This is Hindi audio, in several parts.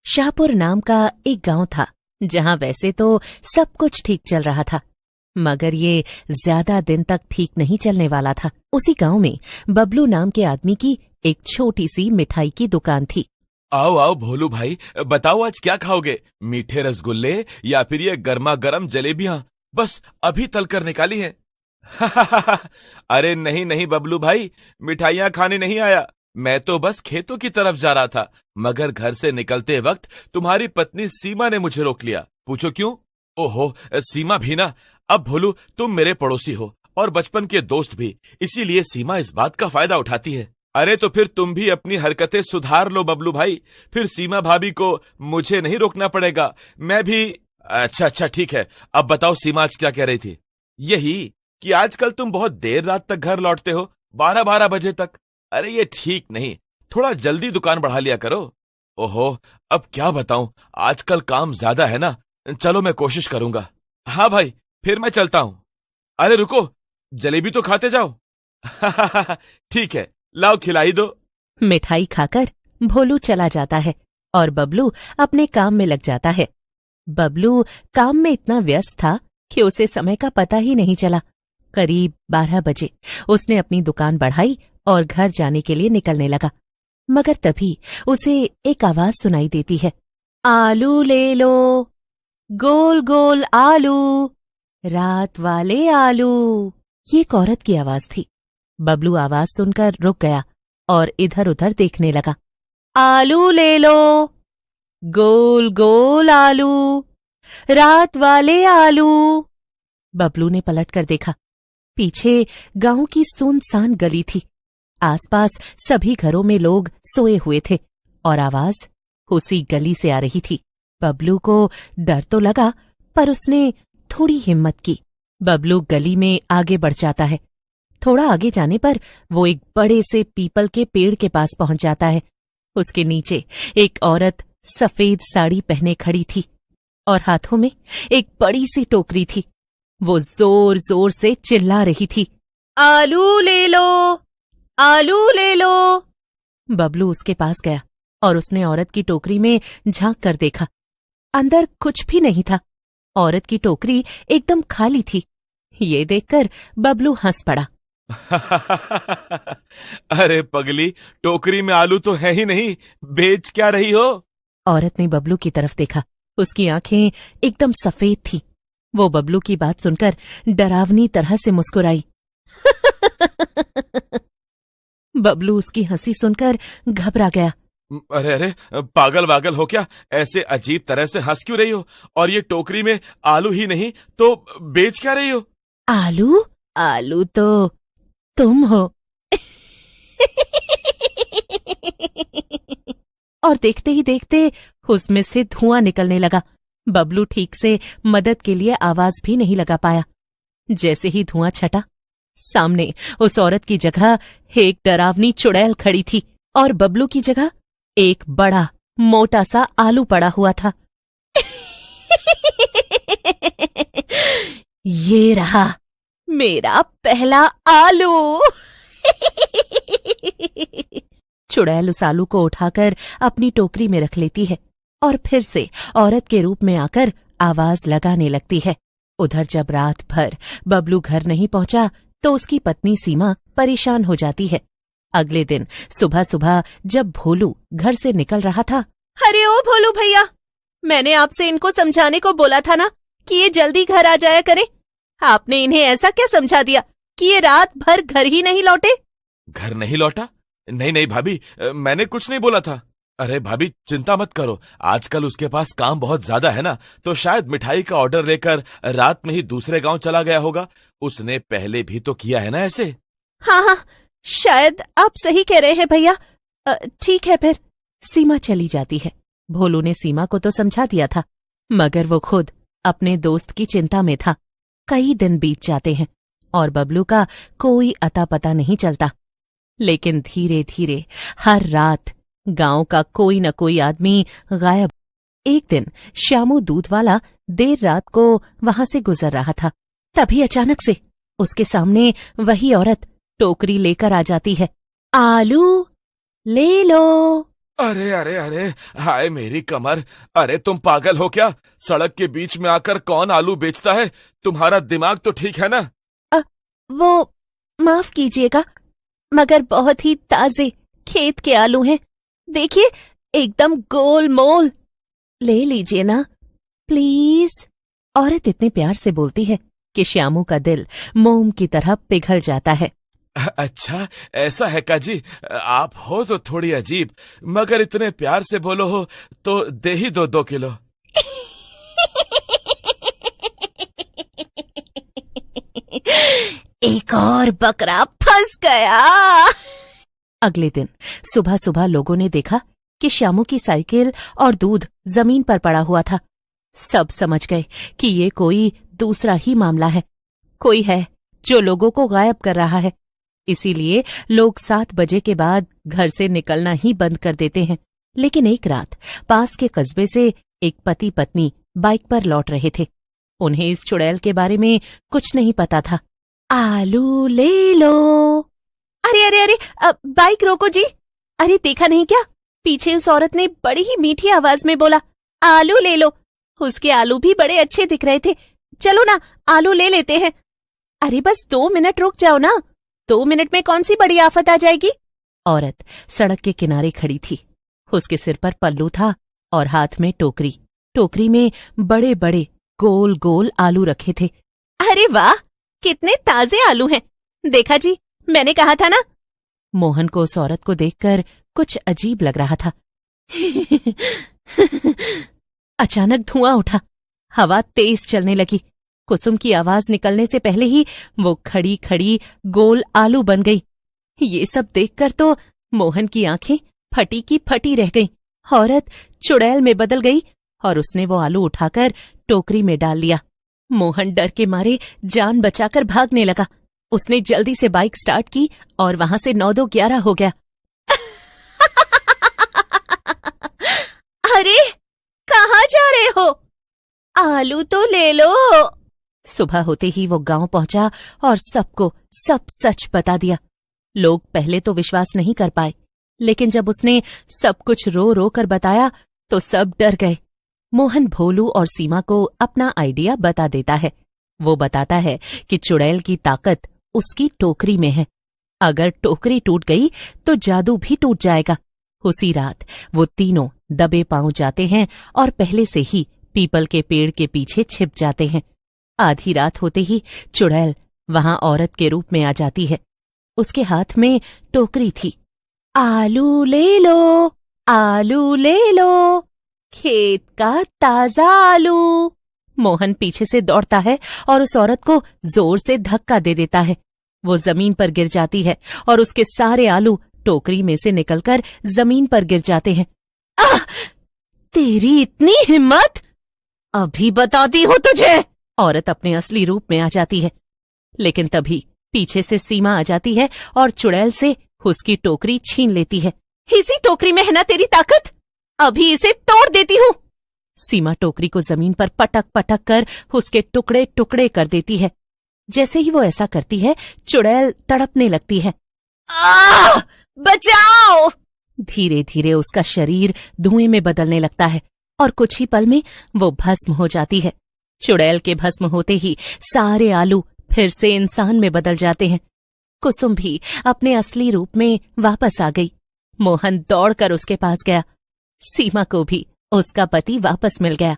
शाहपुर नाम का एक गांव था जहां वैसे तो सब कुछ ठीक चल रहा था, मगर ये ज्यादा दिन तक ठीक नहीं चलने वाला था। उसी गांव में बबलू नाम के आदमी की एक छोटी सी मिठाई की दुकान थी। आओ आओ भोलू भाई, बताओ आज क्या खाओगे? मीठे रसगुल्ले या फिर ये गर्मा गर्म जलेबियां? बस अभी तल कर निकाली हैं। अरे नहीं नहीं बबलू भाई, मिठाइयां खाने नहीं आया। मैं तो बस खेतों की तरफ जा रहा था, मगर घर से निकलते वक्त तुम्हारी पत्नी सीमा ने मुझे रोक लिया। पूछो क्यों? ओहो, सीमा भी ना। अब भोलू, तुम मेरे पड़ोसी हो और बचपन के दोस्त भी, इसीलिए सीमा इस बात का फायदा उठाती है। अरे तो फिर तुम भी अपनी हरकतें सुधार लो बबलू भाई, फिर सीमा भाभी को मुझे नहीं रोकना पड़ेगा। मैं भी। अच्छा ठीक है, अब बताओ सीमा आज क्या कह रही थी? यही कि आजकल तुम बहुत देर रात तक घर लौटते हो, 12-12 बजे तक। अरे ये ठीक नहीं, थोड़ा जल्दी दुकान बढ़ा लिया करो। ओहो, अब क्या बताऊं, आजकल काम ज्यादा है ना। चलो मैं कोशिश करूंगा। हाँ भाई, फिर मैं चलता हूं। अरे रुको, जलेबी तो खाते जाओ। ठीक है, लाओ खिलाई दो। मिठाई खाकर भोलू चला जाता है और बबलू अपने काम में लग जाता है। बबलू काम में इतना व्यस्त था कि उसे समय का पता ही नहीं चला। करीब 12 बजे उसने अपनी दुकान बढ़ाई और घर जाने के लिए निकलने लगा, मगर तभी उसे एक आवाज सुनाई देती है। आलू ले लो, गोल गोल आलू, रात वाले आलू। ये एक औरत की आवाज थी। बबलू आवाज सुनकर रुक गया और इधर उधर देखने लगा। आलू ले लो, गोल गोल आलू, रात वाले आलू। बबलू ने पलटकर देखा। पीछे गांव की सुनसान गली थी। आसपास सभी घरों में लोग सोए हुए थे और आवाज उसी गली से आ रही थी। बबलू को डर तो लगा, पर उसने थोड़ी हिम्मत की। बबलू गली में आगे बढ़ जाता है। थोड़ा आगे जाने पर वो एक बड़े से पीपल के पेड़ के पास पहुंच जाता है। उसके नीचे एक औरत सफेद साड़ी पहने खड़ी थी और हाथों में एक बड़ी सी टोकरी थी। वो जोर जोर से चिल्ला रही थी, आलू ले लो, आलू ले लो। बबलू उसके पास गया और उसने औरत की टोकरी में झांक कर देखा। अंदर कुछ भी नहीं था। औरत की टोकरी एकदम खाली थी। ये देखकर बबलू हंस पड़ा। अरे पगली, टोकरी में आलू तो है ही नहीं, बेच क्या रही हो? औरत ने बबलू की तरफ देखा। उसकी आंखें एकदम सफेद थी। वो बबलू की बात सुनकर डरावनी तरह से मुस्कुराई। बबलू उसकी हंसी सुनकर घबरा गया। अरे अरे, पागल वागल हो क्या? ऐसे अजीब तरह से हंस क्यों रही हो? और ये टोकरी में आलू ही नहीं तो बेच क्या रही हो? आलू? आलू तो तुम हो। और देखते ही देखते उसमें से धुआं निकलने लगा। बबलू ठीक से मदद के लिए आवाज भी नहीं लगा पाया। जैसे ही धुआं छटा, सामने उस औरत की जगह एक डरावनी चुड़ैल खड़ी थी और बबलू की जगह एक बड़ा मोटा सा आलू पड़ा हुआ था। ये रहा मेरा पहला आलू। चुड़ैल उस आलू को उठाकर अपनी टोकरी में रख लेती है और फिर से औरत के रूप में आकर आवाज लगाने लगती है। उधर जब रात भर बबलू घर नहीं पहुंचा तो उसकी पत्नी सीमा परेशान हो जाती है। अगले दिन सुबह सुबह जब भोलू घर से निकल रहा था, अरे ओ भोलू भैया, मैंने आपसे इनको समझाने को बोला था ना कि ये जल्दी घर आ जाया करें। आपने इन्हें ऐसा क्या समझा दिया कि ये रात भर घर ही नहीं लौटे? घर नहीं लौटा? नहीं नहीं भाभी, मैंने कुछ नहीं बोला था। अरे भाभी चिंता मत करो, आजकल उसके पास काम बहुत ज्यादा है ना, तो शायद मिठाई का ऑर्डर लेकर रात में ही दूसरे गांव चला गया होगा। उसने पहले भी तो किया है ना ऐसे। हाँ, शायद आप सही कह रहे हैं भैया। ठीक है फिर। सीमा चली जाती है। भोलू ने सीमा को तो समझा दिया था, मगर वो खुद अपने दोस्त की चिंता में था। कई दिन बीत जाते हैं और बबलू का कोई अता पता नहीं चलता। लेकिन धीरे धीरे हर रात गांव का कोई न कोई आदमी गायब। एक दिन श्यामू दूध वाला देर रात को वहां से गुजर रहा था। तभी अचानक से उसके सामने वही औरत टोकरी लेकर आ जाती है। आलू ले लो, अरे अरे अरे, हाय मेरी कमर। अरे तुम पागल हो क्या? सड़क के बीच में आकर कौन आलू बेचता है? तुम्हारा दिमाग तो ठीक है ना? वो माफ कीजिएगा, मगर बहुत ही ताजे खेत के आलू हैं। देखिए, एकदम गोल मोल। ले लीजिए ना, प्लीज। औरत इतने प्यार से बोलती है कि श्यामू का दिल मोम की तरह पिघल जाता है। अच्छा, ऐसा है काजी? आप हो तो थोड़ी अजीब, मगर इतने प्यार से बोलो हो तो दे ही दो 2 किलो। एक और बकरा फंस गया। अगले दिन सुबह सुबह लोगों ने देखा कि श्यामू की साइकिल और दूध जमीन पर पड़ा हुआ था। सब समझ गए कि ये कोई दूसरा ही मामला है। कोई है जो लोगों को गायब कर रहा है। इसीलिए लोग 7 बजे के बाद घर से निकलना ही बंद कर देते हैं। लेकिन एक रात पास के कस्बे से एक पति पत्नी बाइक पर लौट रहे थे। उन्हें इस चुड़ैल के बारे में कुछ नहीं पता था। आलू ले लो। अरे अरे अरे, बाइक रोको जी। अरे देखा नहीं क्या? पीछे उस औरत ने बड़ी ही मीठी आवाज में बोला, आलू ले लो। उसके आलू भी बड़े अच्छे दिख रहे थे। चलो ना, आलू ले लेते हैं। अरे बस 2 मिनट रुक जाओ ना, 2 मिनट में कौन सी बड़ी आफत आ जाएगी। औरत सड़क के किनारे खड़ी थी। उसके सिर पर पल्लू था और हाथ में टोकरी। टोकरी में बड़े बड़े गोल गोल आलू रखे थे। अरे वाह, कितने ताजे आलू हैं। देखा जी, मैंने कहा था ना। मोहन को उस औरत को देखकर कुछ अजीब लग रहा था। अचानक धुआं उठा, हवा तेज चलने लगी। कुसुम की आवाज निकलने से पहले ही वो खड़ी खड़ी गोल आलू बन गई। ये सब देखकर तो मोहन की आंखें फटी की फटी रह गईं। औरत चुड़ैल में बदल गई और उसने वो आलू उठाकर टोकरी में डाल लिया। मोहन डर के मारे जान बचाकर भागने लगा। उसने जल्दी से बाइक स्टार्ट की और वहां से 9-2-11 हो गया। अरे कहाँ जा रहे हो? आलू तो ले लो। सुबह होते ही वो गांव पहुंचा और सबको सब सच बता दिया। लोग पहले तो विश्वास नहीं कर पाए, लेकिन जब उसने सब कुछ रो रो कर बताया तो सब डर गए। मोहन भोलू और सीमा को अपना आइडिया बता देता है। वो बताता है कि चुड़ैल की ताकत उसकी टोकरी में है। अगर टोकरी टूट गई तो जादू भी टूट जाएगा। उसी रात वो तीनों दबे पांव जाते हैं और पहले से ही पीपल के पेड़ के पीछे छिप जाते हैं। आधी रात होते ही चुड़ैल वहां औरत के रूप में आ जाती है। उसके हाथ में टोकरी थी। आलू ले लो, आलू ले लो, खेत का ताजा आलू। मोहन पीछे से दौड़ता है और उस औरत को जोर से धक्का दे देता है। वो जमीन पर गिर जाती है और उसके सारे आलू टोकरी में से निकलकर जमीन पर गिर जाते हैं। आह! तेरी इतनी हिम्मत! अभी बताती हूँ तुझे। औरत अपने असली रूप में आ जाती है। लेकिन तभी पीछे से सीमा आ जाती है और चुड़ैल से उसकी टोकरी छीन लेती है। इसी टोकरी में है ना तेरी ताकत? अभी इसे तोड़ देती हूँ। सीमा टोकरी को जमीन पर पटक पटक कर उसके टुकड़े टुकड़े कर देती है। जैसे ही वो ऐसा करती है, चुड़ैल तड़पने लगती है। आह! बचाओ! धीरे धीरे उसका शरीर धुएं में बदलने लगता है और कुछ ही पल में वो भस्म हो जाती है। चुड़ैल के भस्म होते ही सारे आलू फिर से इंसान में बदल जाते हैं। कुसुम भी अपने असली रूप में वापस आ गई। मोहन दौड़कर उसके पास गया। सीमा को भी उसका पति वापस मिल गया।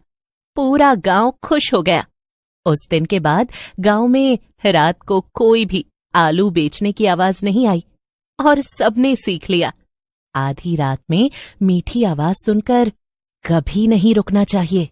पूरा गांव खुश हो गया। उस दिन के बाद गांव में रात को कोई भी आलू बेचने की आवाज नहीं आई और सबने सीख लिया, आधी रात में मीठी आवाज सुनकर कभी नहीं रुकना चाहिए।